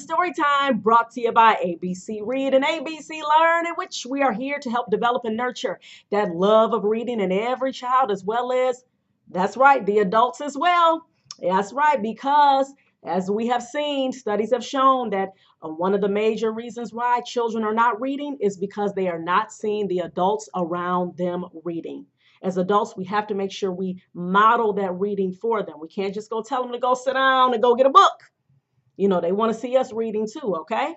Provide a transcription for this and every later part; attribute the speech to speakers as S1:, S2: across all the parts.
S1: Story Time, brought to you by ABC Read and ABC Learn, in which we are here to help develop and nurture that love of reading in every child, as well as, that's right, the adults as well. That's right, because as we have seen, studies have shown that one of the major reasons why children are not reading is because they are not seeing the adults around them reading. As adults, we have to make sure we model that reading for them. We can't just go tell them to go sit down and go get a book. You know, they want to see us reading too, okay?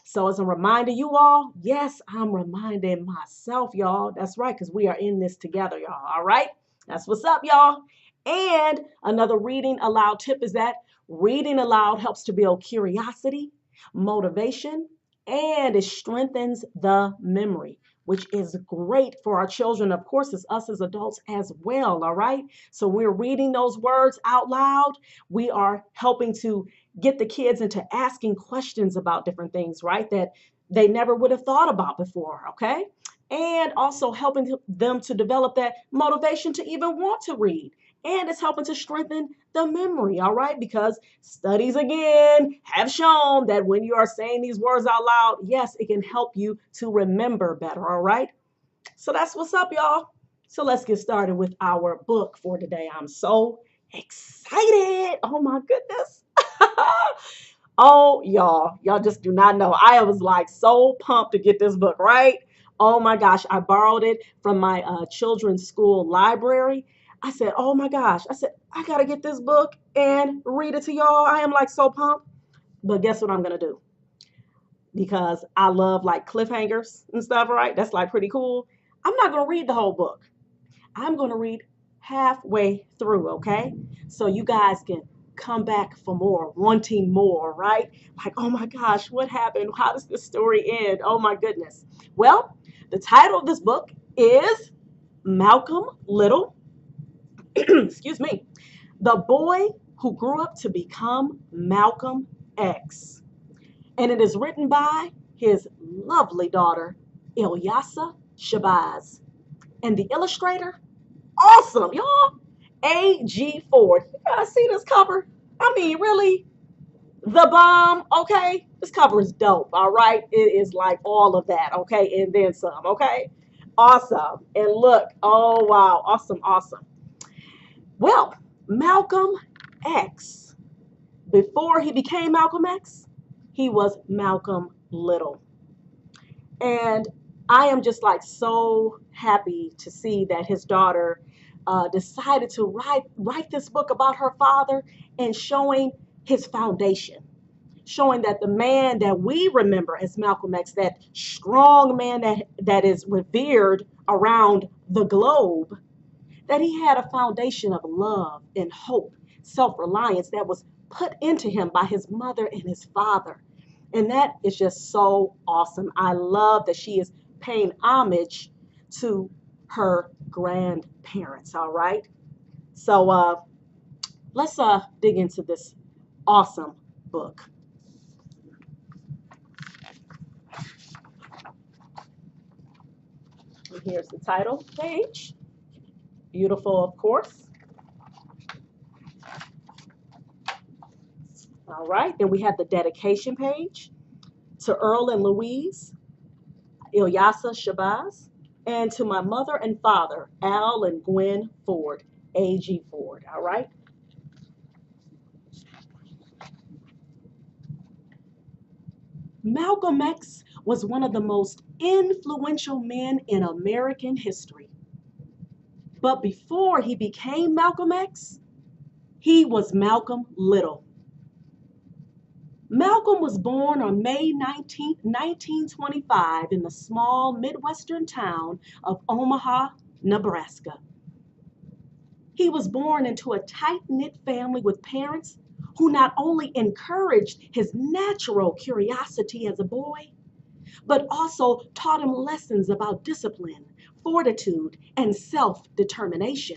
S1: So as a reminder, you all, yes, I'm reminding myself, y'all. That's right, because we are in this together, y'all. All right? That's what's up, y'all. And another reading aloud tip is that reading aloud helps to build curiosity, motivation, and it strengthens the memory, which is great for our children. Of course, it's us as adults as well, all right? So we're reading those words out loud. We are helping to get the kids into asking questions about different things, right? That they never would have thought about before, okay? And also helping them to develop that motivation to even want to read. And it's helping to strengthen the memory, all right? Because studies again have shown that when you are saying these words out loud, yes, it can help you to remember better, all right? So that's what's up, y'all. So let's get started with our book for today. I'm so excited. Oh my goodness. Oh, y'all just do not know. I was like so pumped to get this book, right? Oh my gosh, I borrowed it from my children's school library. I said, oh my gosh, I said, I gotta get this book and read it to y'all. I am like so pumped. But guess what I'm gonna do? Because I love like cliffhangers and stuff, right? That's like pretty cool. I'm not gonna read the whole book. I'm gonna read halfway through, okay? So you guys can come back for more, wanting more, right? Like, oh my gosh, what happened? How does this story end? Oh my goodness. Well, the title of this book is Malcolm Little, excuse me, the boy who grew up to become Malcolm X. And it is written by his lovely daughter, Ilyasah Shabazz. And the illustrator, awesome, y'all, A.G. Ford. You guys see this cover? I mean, really? The bomb, okay? This cover is dope, all right? It is like all of that, okay? And then some, okay? Awesome. And look, oh, wow, awesome, awesome. Well, Malcolm X, before he became Malcolm X, he was Malcolm Little. And I am just like so happy to see that his daughter decided to write this book about her father and showing his foundation, showing that the man that we remember as Malcolm X, that strong man that is revered around the globe, that he had a foundation of love and hope, self-reliance that was put into him by his mother and his father. And that is just so awesome. I love that she is paying homage to her grandparents, all right? So let's dig into this awesome book. And here's the title page. Beautiful, of course. All right, then we have the dedication page to Earl and Louise, Ilyasah Shabazz, and to my mother and father, Al and Gwen Ford, A.G. Ford, all right? Malcolm X was one of the most influential men in American history. But before he became Malcolm X, he was Malcolm Little. Malcolm was born on May 19, 1925 in the small Midwestern town of Omaha, Nebraska. He was born into a tight-knit family with parents who not only encouraged his natural curiosity as a boy, but also taught him lessons about discipline, fortitude, and self-determination.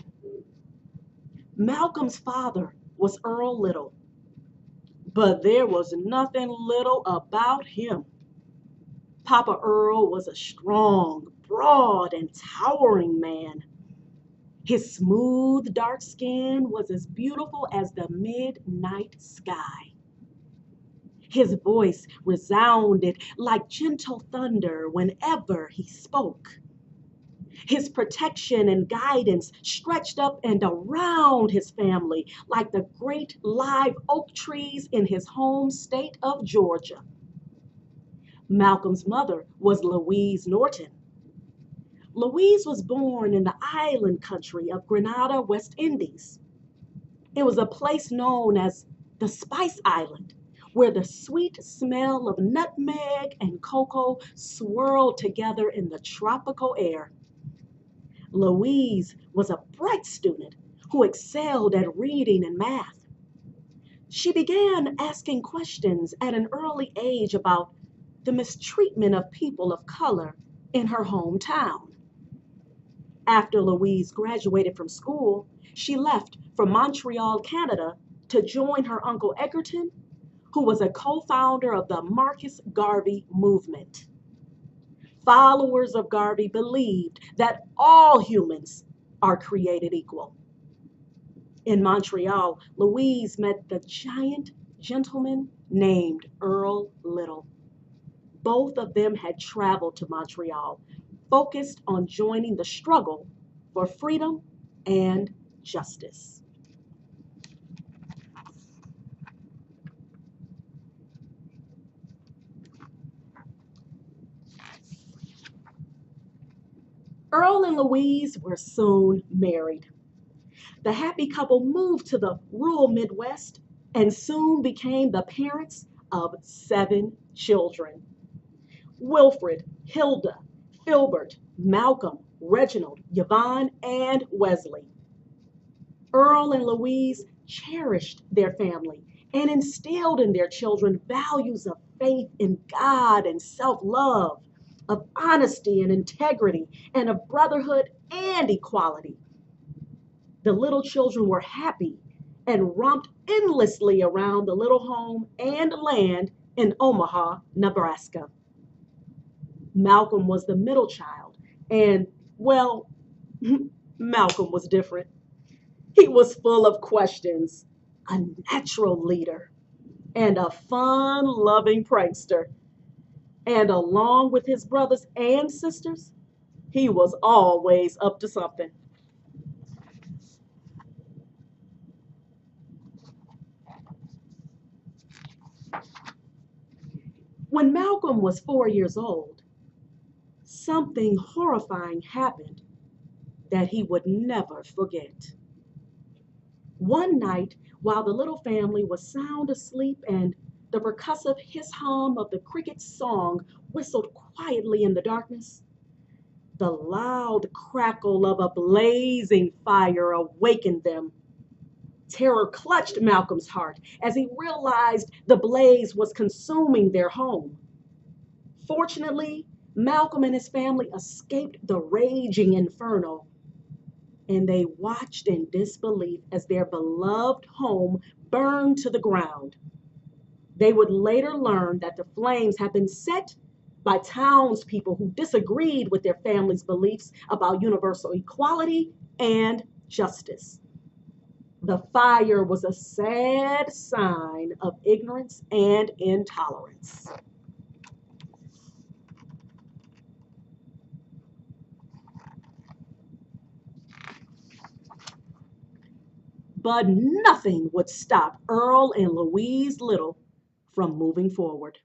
S1: Malcolm's father was Earl Little, but there was nothing little about him. Papa Earl was a strong, broad, and towering man. His smooth, dark skin was as beautiful as the midnight sky. His voice resounded like gentle thunder whenever he spoke. His protection and guidance stretched up and around his family like the great live oak trees in his home state of Georgia. Malcolm's mother was Louise Norton. Louise was born in the island country of Grenada, West Indies. It was a place known as the Spice Island, where the sweet smell of nutmeg and cocoa swirled together in the tropical air. Louise was a bright student who excelled at reading and math. She began asking questions at an early age about the mistreatment of people of color in her hometown. After Louise graduated from school, she left for Montreal, Canada, to join her uncle Egerton, who was a co-founder of the Marcus Garvey movement. Followers of Garvey believed that all humans are created equal. In Montreal, Louise met the giant gentleman named Earl Little. Both of them had traveled to Montreal, focused on joining the struggle for freedom and justice. Earl and Louise were soon married. The happy couple moved to the rural Midwest and soon became the parents of 7 children: Wilfred, Hilda, Filbert, Malcolm, Reginald, Yvonne, and Wesley. Earl and Louise cherished their family and instilled in their children values of faith in God and self love, of honesty and integrity, and of brotherhood and equality. The little children were happy and romped endlessly around the little home and land in Omaha, Nebraska. Malcolm was the middle child, and, well, Malcolm was different. He was full of questions, a natural leader, and a fun loving prankster. And along with his brothers and sisters, he was always up to something. When Malcolm was 4 years old, something horrifying happened that he would never forget. One night, while the little family was sound asleep and the percussive hiss hum of the cricket's song whistled quietly in the darkness, the loud crackle of a blazing fire awakened them. Terror clutched Malcolm's heart as he realized the blaze was consuming their home. Fortunately, Malcolm and his family escaped the raging inferno, and they watched in disbelief as their beloved home burned to the ground. They would later learn that the flames had been set by townspeople who disagreed with their family's beliefs about universal equality and justice. The fire was a sad sign of ignorance and intolerance. But nothing would stop Earl and Louise Little from moving forward.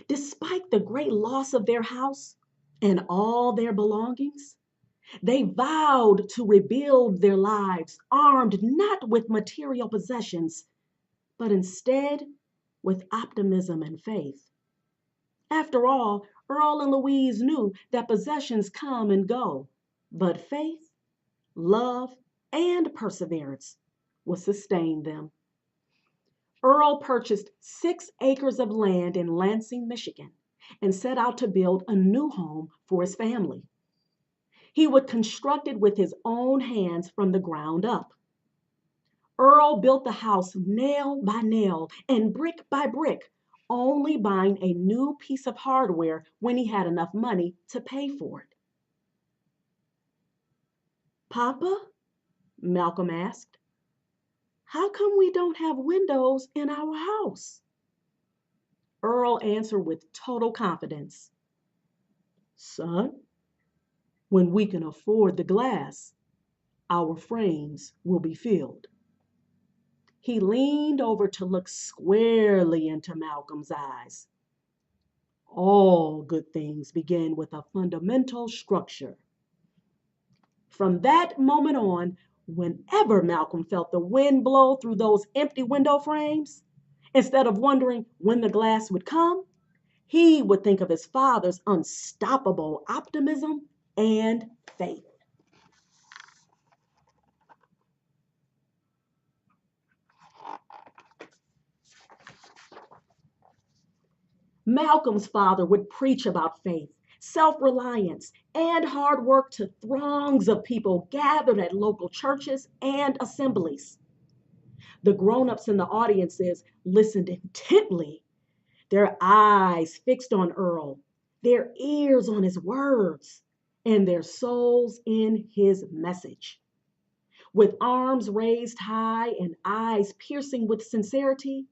S1: Despite the great loss of their house and all their belongings, they vowed to rebuild their lives armed not with material possessions, but instead with optimism and faith. After all, Earl and Louise knew that possessions come and go, but faith, love, and perseverance will sustain them. Earl purchased 6 acres of land in Lansing, Michigan, and set out to build a new home for his family. He would construct it with his own hands from the ground up. Earl built the house nail by nail and brick by brick, only buying a new piece of hardware when he had enough money to pay for it. "Papa," Malcolm asked, "how come we don't have windows in our house?" Earl answered with total confidence, "Son, when we can afford the glass, our frames will be filled." He leaned over to look squarely into Malcolm's eyes. All good things begin with a fundamental structure. From that moment on, whenever Malcolm felt the wind blow through those empty window frames, instead of wondering when the glass would come, he would think of his father's unstoppable optimism and faith. Malcolm's father would preach about faith, self reliance, and hard work to throngs of people gathered at local churches and assemblies. The grown ups in the audiences listened intently, their eyes fixed on Earl, their ears on his words, and their souls in his message. With arms raised high and eyes piercing with sincerity,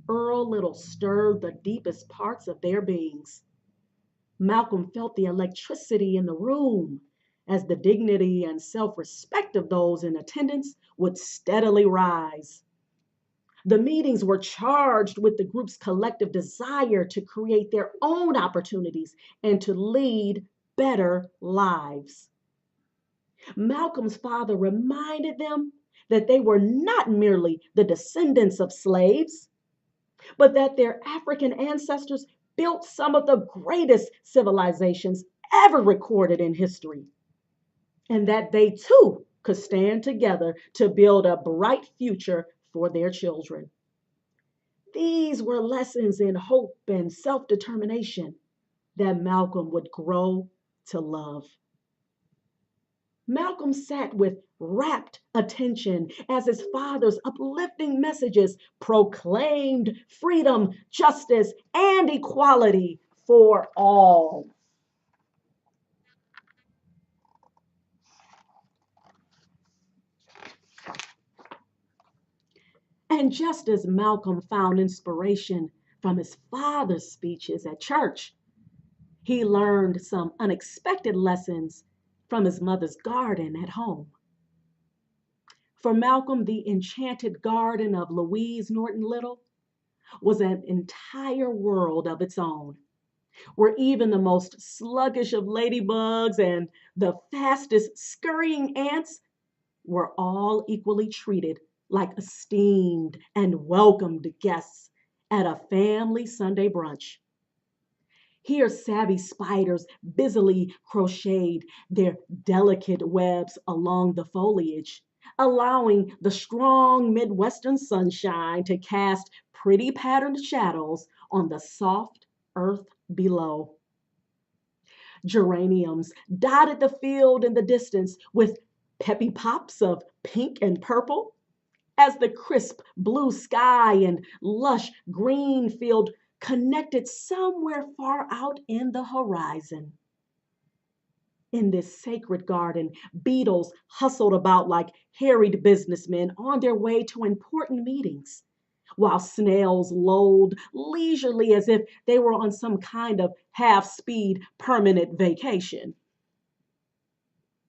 S1: Earl Little stirred the deepest parts of their beings. Malcolm felt the electricity in the room as the dignity and self respect of those in attendance would steadily rise. The meetings were charged with the group's collective desire to create their own opportunities and to lead better lives. Malcolm's father reminded them that they were not merely the descendants of slaves, but that their African ancestors built some of the greatest civilizations ever recorded in history, and that they too could stand together to build a bright future for their children. These were lessons in hope and self determination that Malcolm would grow to love. Malcolm sat with rapt attention as his father's uplifting messages proclaimed freedom, justice, and equality for all. And just as Malcolm found inspiration from his father's speeches at church, he learned some unexpected lessons from his mother's garden at home. For Malcolm, the enchanted garden of Louise Norton Little was an entire world of its own, where even the most sluggish of ladybugs and the fastest scurrying ants were all equally treated like esteemed and welcomed guests at a family Sunday brunch. Here, savvy spiders busily crocheted their delicate webs along the foliage, allowing the strong Midwestern sunshine to cast pretty patterned shadows on the soft earth below. Geraniums dotted the field in the distance with peppy pops of pink and purple, as the crisp blue sky and lush green field connected somewhere far out in the horizon. In this sacred garden, beetles hustled about like harried businessmen on their way to important meetings, while snails lolled leisurely as if they were on some kind of half speed permanent vacation.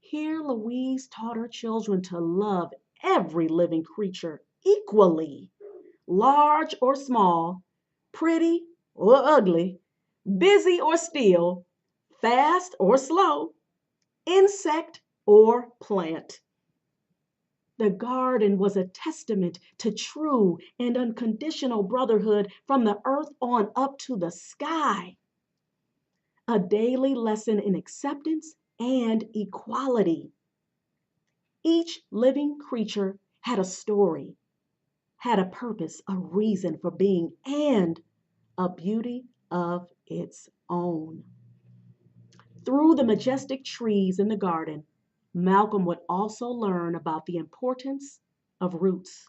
S1: Here, Louise taught her children to love every living creature equally, large or small, pretty or ugly, busy or still, fast or slow, insect or plant. The garden was a testament to true and unconditional brotherhood from the earth on up to the sky, a daily lesson in acceptance and equality. Each living creature had a story, had a purpose, a reason for being, and a beauty of its own. Through the majestic trees in the garden, Malcolm would also learn about the importance of roots,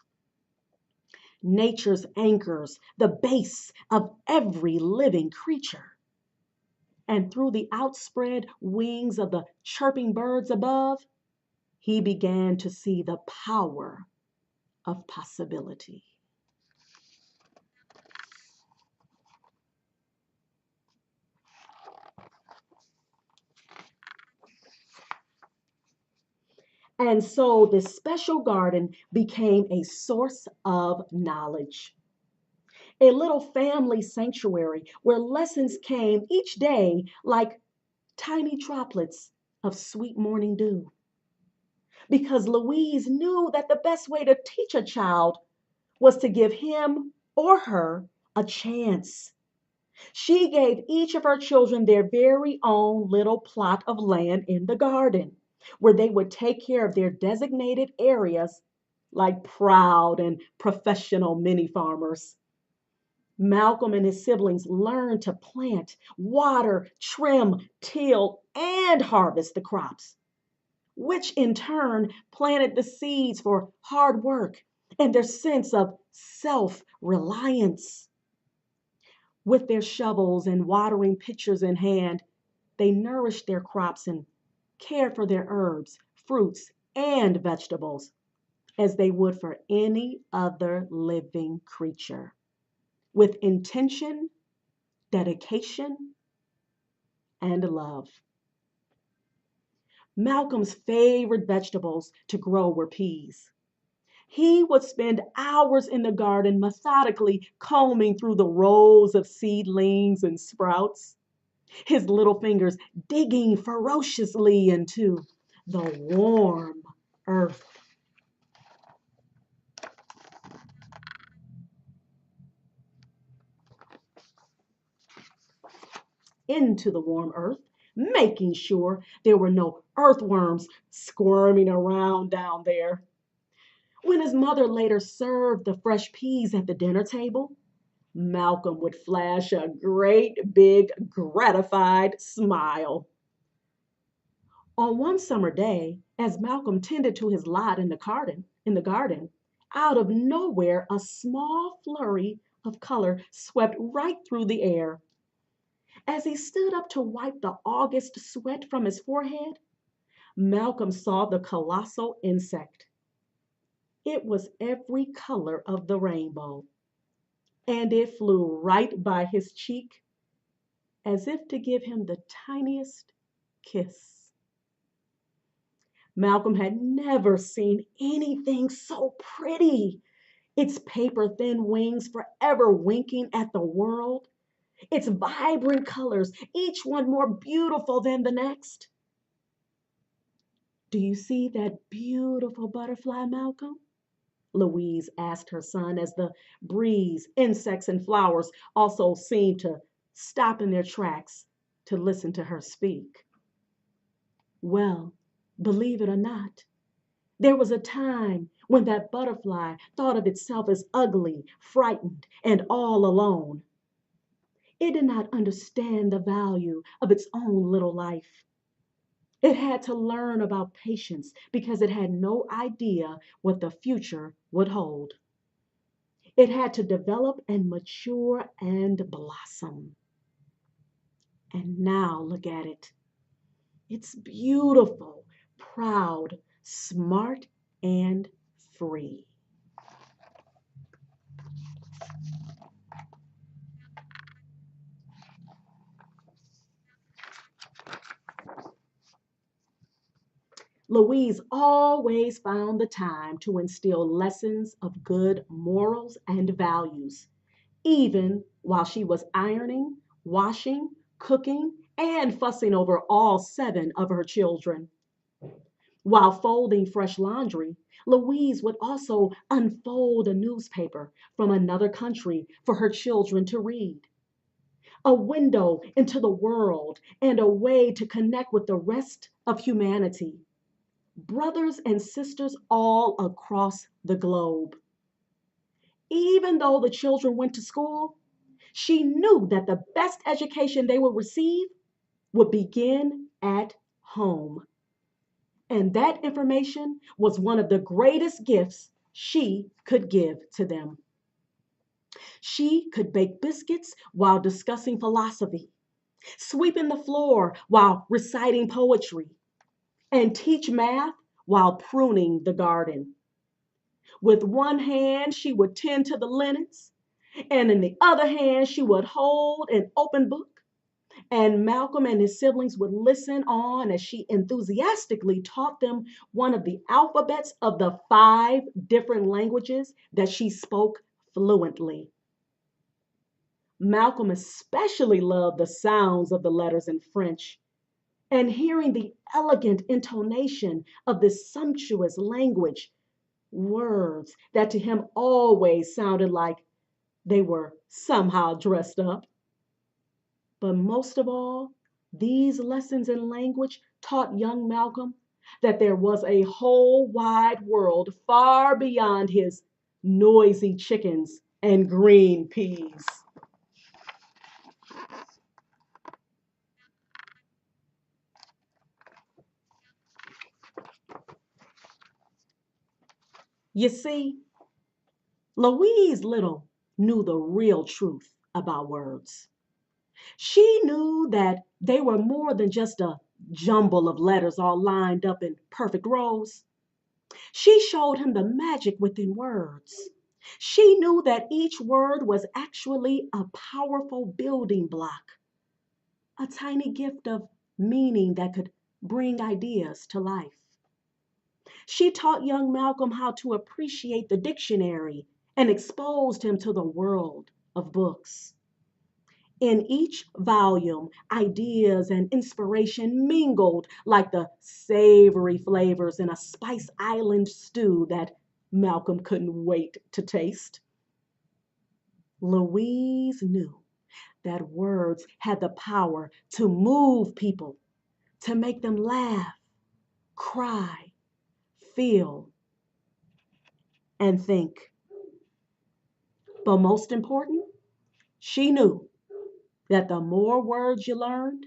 S1: nature's anchors, the base of every living creature. And through the outspread wings of the chirping birds above, he began to see the power of possibility. And so this special garden became a source of knowledge, a little family sanctuary where lessons came each day like tiny droplets of sweet morning dew. Because Louise knew that the best way to teach a child was to give him or her a chance. She gave each of her children their very own little plot of land in the garden, where they would take care of their designated areas like proud and professional mini farmers. Malcolm and his siblings learned to plant, water, trim, till, and harvest the crops, which in turn planted the seeds for hard work and their sense of self reliance. With their shovels and watering pitchers in hand, they nourished their crops and cared for their herbs, fruits, and vegetables as they would for any other living creature, with intention, dedication, and love. Malcolm's favorite vegetables to grow were peas. He would spend hours in the garden methodically combing through the rows of seedlings and sprouts, his little fingers digging ferociously into the warm earth. Into the warm earth, making sure there were no earthworms squirming around down there. When his mother later served the fresh peas at the dinner table, Malcolm would flash a great big gratified smile. On one summer day, as Malcolm tended to his lot in the garden, out of nowhere a small flurry of color swept right through the air. As he stood up to wipe the August sweat from his forehead, Malcolm saw the colossal insect. It was every color of the rainbow, and it flew right by his cheek as if to give him the tiniest kiss. Malcolm had never seen anything so pretty. Its paper thin wings forever winking at the world, its vibrant colors, each one more beautiful than the next. Do you see that beautiful butterfly, Malcolm? Louise asked her son as the breeze, insects, and flowers also seemed to stop in their tracks to listen to her speak. Well, believe it or not, there was a time when that butterfly thought of itself as ugly, frightened, and all alone. It did not understand the value of its own little life. It had to learn about patience because it had no idea what the future would hold. It had to develop and mature and blossom. And now look at it. It's beautiful, proud, smart, and free. Louise always found the time to instill lessons of good morals and values, even while she was ironing, washing, cooking, and fussing over all seven of her children. While folding fresh laundry, Louise would also unfold a newspaper from another country for her children to read. A window into the world and a way to connect with the rest of humanity, brothers and sisters all across the globe. Even though the children went to school, she knew that the best education they would receive would begin at home. And that information was one of the greatest gifts she could give to them. She could bake biscuits while discussing philosophy, sweeping the floor while reciting poetry, and teach math while pruning the garden. With one hand, she would tend to the linens, and in the other hand, she would hold an open book And Malcolm and his siblings would listen on as she enthusiastically taught them one of the alphabets of the 5 different languages that she spoke fluently. Malcolm especially loved the sounds of the letters in French and hearing the elegant intonation of this sumptuous language, words that to him always sounded like they were somehow dressed up. But most of all, these lessons in language taught young Malcolm that there was a whole wide world far beyond his noisy chickens and green peas. You see, Louise Little knew the real truth about words. She knew that they were more than just a jumble of letters all lined up in perfect rows. She showed him the magic within words. She knew that each word was actually a powerful building block, a tiny gift of meaning that could bring ideas to life. She taught young Malcolm how to appreciate the dictionary and exposed him to the world of books. In each volume, ideas and inspiration mingled like the savory flavors in a Spice Island stew that Malcolm couldn't wait to taste. Louise knew that words had the power to move people, to make them laugh, cry, feel, and think. But most important, she knew that the more words you learned,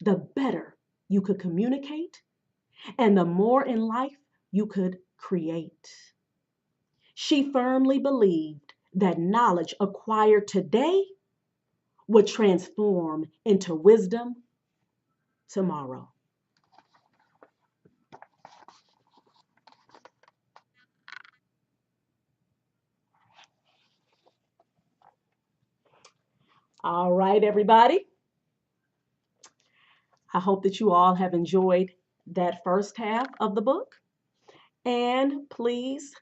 S1: the better you could communicate and the more in life you could create. She firmly believed that knowledge acquired today would transform into wisdom tomorrow. All right, everybody. I hope that you all have enjoyed that first half of the book. And please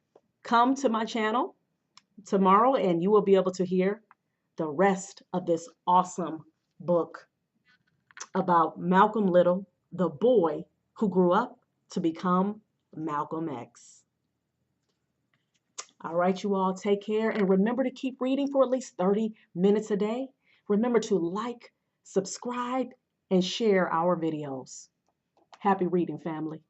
S1: come to my channel tomorrow and you will be able to hear the rest of this awesome book about Malcolm Little, the boy who grew up to become Malcolm X. All right, you all take care and remember to keep reading for at least 30 minutes a day. Remember to like, subscribe, and share our videos. Happy reading, family.